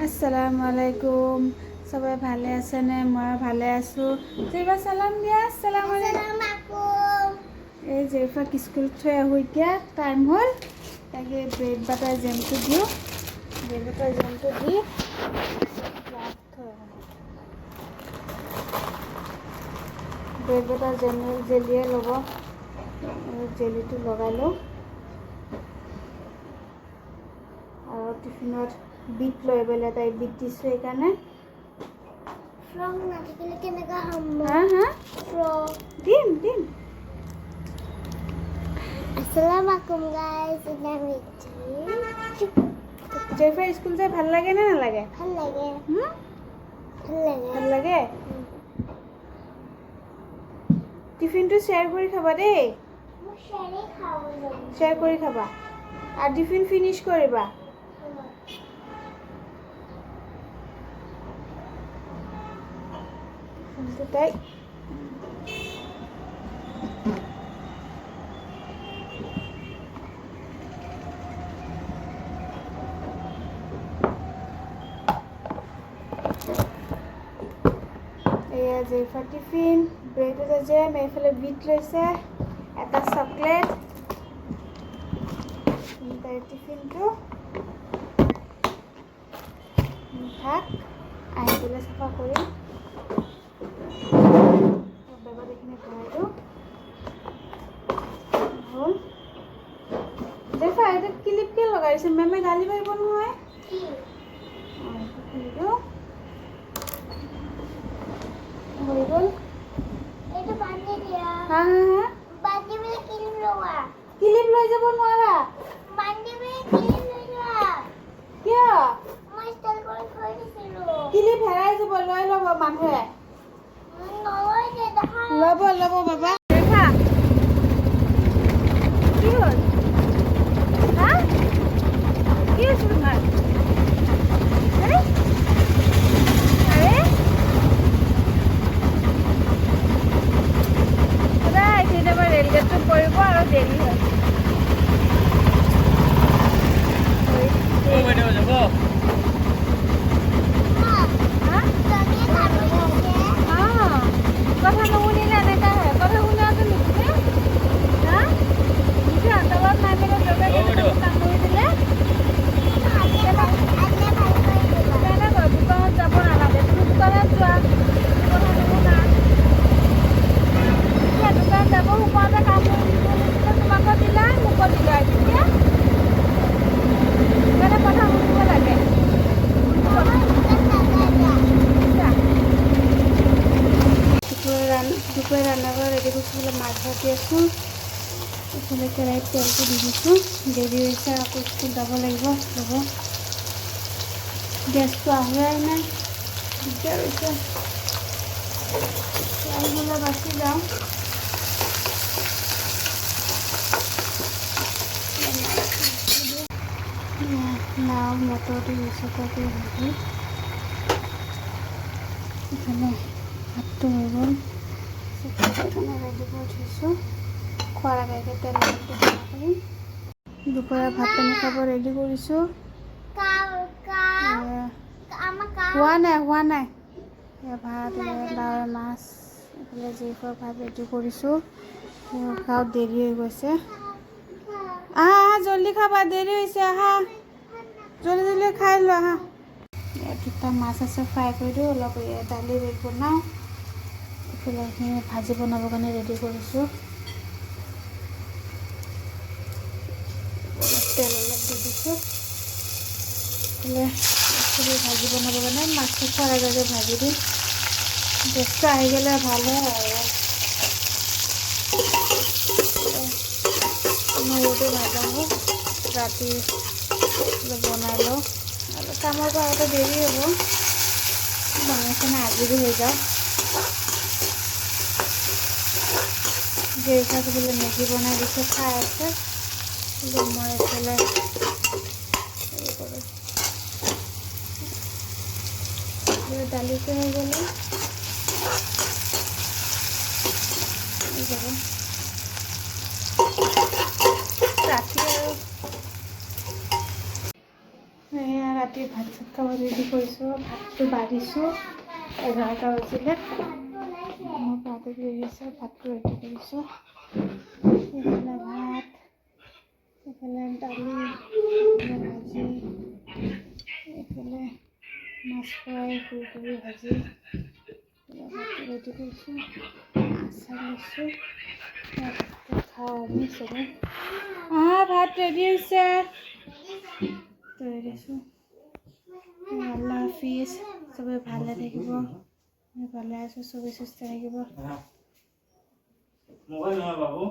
আসসালামু আলাইকুম। সবাই ভালে আছেনে? মই ভালে আছোঁ। জেৰিফা চালাম দিয়া। আসসালামু আলাইকুম। এই জেৰিফাক স্কুলত থৈ আহোঁ এতিয়া, টাইম হ'ল। তাকে ব্ৰেড বাটাৰ জেমটো দিওঁ। ব্ৰেড বাটাৰ জেমটো দি ক্লাছ থৈ আহোঁ। ব্ৰেড বাটাৰ জেলিয়ে ল'ব। জেলিটো লগাই লওঁ আৰু টিফিনত বিট লৈ পেলাই তাই বিট দিছোঁ সেইকাৰণে। ফ্ৰক নাথাকিলে কেনেকৈ খাম? হা হা ফ্ৰক দিম। আসসালামু আলাইকুম গাইজ। জেৰিফাৰ স্কুল যাই ভাল লাগে নে নালাগে? ভাল লাগে। ভাল লাগে। টিফিনটো শ্বেয়াৰ কৰি খাবা দেই। মই শ্বেয়াৰে খাওঁ। শ্বেয়াৰ কৰি খাবা আৰু টিফিন ফিনিছ কৰিবা। তাই এয়া জেৰিফাৰ টিফিন, ব্ৰেড এটা জেম, এইফালে বিট লৈছে, এটা চকলেট। তাইৰ টিফিনটো থাক, আহি পেলাই চাফা কৰিম। বেগত এইখিনি ভৰাই দিওঁ। হ'ল জেৰিফা, এইটো ক্লিপকে লগাইছে, মেমে গালি পাৰিব নহয়। খুলি দিওঁ। হৈ গ'ল। এইটো বান্ধি দিয়া। হা বান্ধি পেলাই ক্লিপ লোৱা। ক্লিপ লৈ যাব নোৱাৰা। বান্ধি পেলাই ক্লিপ লৈ লোৱা। কিয়? মই ষ্টাইল কৰি থৈ দিছিলোঁ। ক্লিপ হেৰাই যাব, লৈ ল'ব মানুহে। নলয় দে, দেখা ল'ব বাবা। জেৰিফা, কি হ'ল? হা কি হৈছে তোমাৰ? আৰে পুৰা এইখিনিত এবাৰ ৰেলগেটটো পৰিব আৰু দেৰি হয়। কথা নুশুনিলে এনেকা হয়। কথা শুনাটো নুশুনে। হা বুজা, তলত নাই পেলাই কাম কৰি দিলে কেনেকৈ? দোকানত যাব নালাগে। তুমি দোকানত যোৱা, কথা নুশুনা। এতিয়া দোকানত যাব সোমাওঁতে কাম তোমাকো দিলা, মোকো দিলা। এতিয়া সেইকাৰণে কথা শুনিব লাগে। দুপৰীয়া ৰান্না কৰা ৰেডি কৰিছোঁ। বোলে মাছ ভাজি আছোঁ। এইফালে কেৰাহীত তেলটো দি দিছোঁ। দেৰি হৈছে, আকৌ স্কুল যাব লাগিব। হ'ব, গেছটো আহাই নাই, দিগদাৰ হৈছে। আহিবলৈ বাচি যাওঁ। লাও মটৰটো চকাকৈ ভাজি, ইফালে ভাতটো হৈ গ'ল। সেইকাৰণে ৰেডি কৰি থৈছোঁ। খোৱাৰ আগে তেল কৰিম। দুপৰীয়া ভাত পানী খাব ৰেডি কৰিছোঁ। হোৱা নাই। ভাত, লাওৰ মাছ, এইফালে জেৰিফাৰ ভাত ৰেডি কৰিছোঁ। খাওঁ, দেৰি হৈ গৈছে। আহা জল্দি খাবা, দেৰি হৈছে। আহা জল্দি খাই লোৱা। আহা। দুটা মাছ আছে, ফ্ৰাই কৰি দিওঁ। অলপ দালি বনাওঁ। এইফালে এইখিনি ভাজি বনাবৰ কাৰণে ৰেডি কৰিছোঁ। তেল অলপ দি দিছোঁ। এইফালে ভাজি বনাবৰ কাৰণে মাছটো খোৱাৰ আগে ভাজি দিম। গেছটো আহি গ'লে ভাল হয় আৰু নহৰুটো নাজানো, ৰাতি বনাই লওঁ। আৰু কামৰ পৰা আগতে দেৰি হ'ব, বনাইছেনে আজৰি হৈ যাওঁ। জেৰিফাক বোলে মেগী বনাই দিছে, খাই আছে। মই এইফালে হেৰি কৰোঁ। দালিটো হৈ গ'লে ৰাতি আৰু ৰাতি ভাত চাত খাব ৰেডি কৰিছোঁ ভাতটো বাঢ়িছোঁ 11টা বাজিলে মই ভাতটো দেৰিছে ভাতটো ৰেডি কৰিছোঁ এইফালে ভাত এইফালে দালি এইফালে ভাজি এইফালে মাছ ফ্ৰাই ফুলকবি ভাজি ভাতটো ৰেডি কৰিছোঁ আচাৰ লৈছোঁ খাওঁ আমি চবে ভাত ৰেডি হৈছে তৈ দিছোঁ আল্লাহ হাফিজ চবে ভালে থাকিব আমি ভালে আছোঁ চবে সুস্থ থাকিব মোবাইল নহয় বাবু